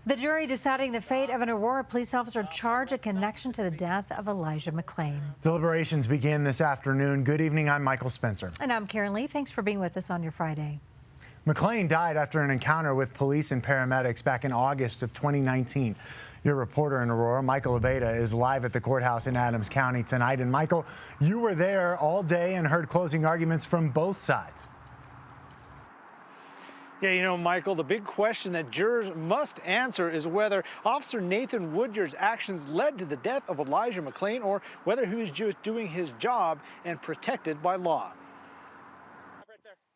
The jury deciding the fate of an Aurora police officer charged in connection to the death of Elijah McClain. Deliberations begin this afternoon. Good evening, I'm Michael Spencer. And I'm Karen Lee. Thanks for being with us on your Friday. McClain died after an encounter with police and paramedics back in August of 2019. Your reporter in Aurora, Michael Aveda, is live at the courthouse in Adams County tonight. And Michael, you were there all day and heard closing arguments from both sides. Yeah, you know, Michael, the big question that jurors must answer is whether Officer Nathan Woodyard's actions led to the death of Elijah McClain or whether he was just doing his job and protected by law.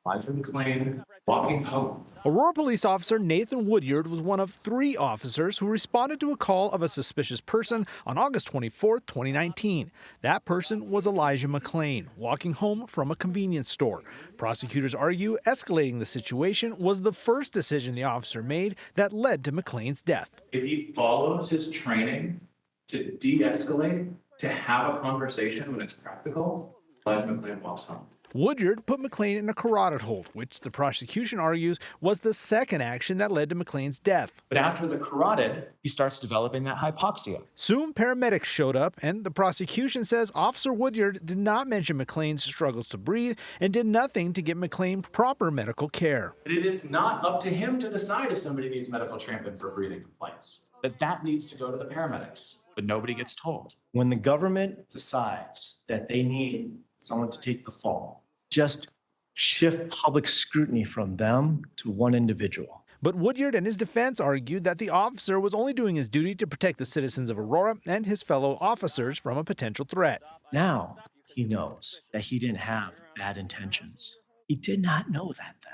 Elijah McClain walking home. Aurora police officer Nathan Woodyard was one of 3 officers who responded to a call of a suspicious person on August 24, 2019. That person was Elijah McClain, walking home from a convenience store. Prosecutors argue escalating the situation was the first decision the officer made that led to McClain's death. If he follows his training to de-escalate, to have a conversation when it's practical, Elijah McClain walks home. Woodyard put McClain in a carotid hold, which the prosecution argues was the second action that led to McClain's death. But after the carotid, he starts developing that hypoxia. Soon, paramedics showed up, and the prosecution says Officer Woodyard did not mention McClain's struggles to breathe and did nothing to get McClain proper medical care. It is not up to him to decide if somebody needs medical treatment for breathing complaints. That needs to go to the paramedics, but nobody gets told. When the government decides that they need someone to take the fall, just shift public scrutiny from them to one individual. But Woodyard and his defense argued that the officer was only doing his duty to protect the citizens of Aurora and his fellow officers from a potential threat. Now he knows that he didn't have bad intentions. He did not know that then.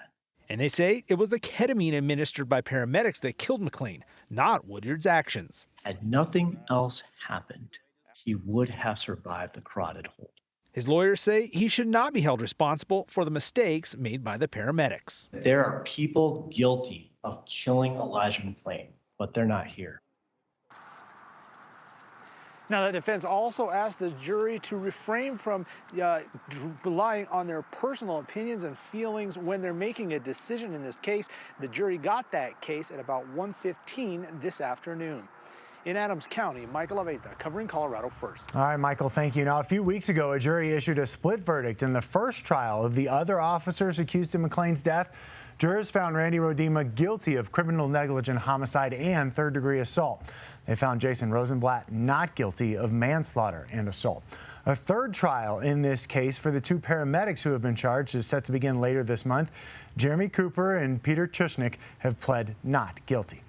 And they say it was the ketamine administered by paramedics that killed McClain, not Woodyard's actions. Had nothing else happened, he would have survived the carotid hold. His lawyers say he should not be held responsible for the mistakes made by the paramedics. There are people guilty of killing Elijah McClain, but they're not here. Now, the defense also asked the jury to refrain from relying on their personal opinions and feelings when they're making a decision in this case. The jury got that case at about 1:15 this afternoon. In Adams County, Michael Aveda, covering Colorado First. All right, Michael, thank you. Now, a few weeks ago, a jury issued a split verdict in the first trial of the other officers accused of McClain's death. Jurors found Randy Rodema guilty of criminal negligent homicide and third-degree assault. They found Jason Rosenblatt not guilty of manslaughter and assault. A third trial in this case for the 2 paramedics who have been charged is set to begin later this month. Jeremy Cooper and Peter Chushnik have pled not guilty.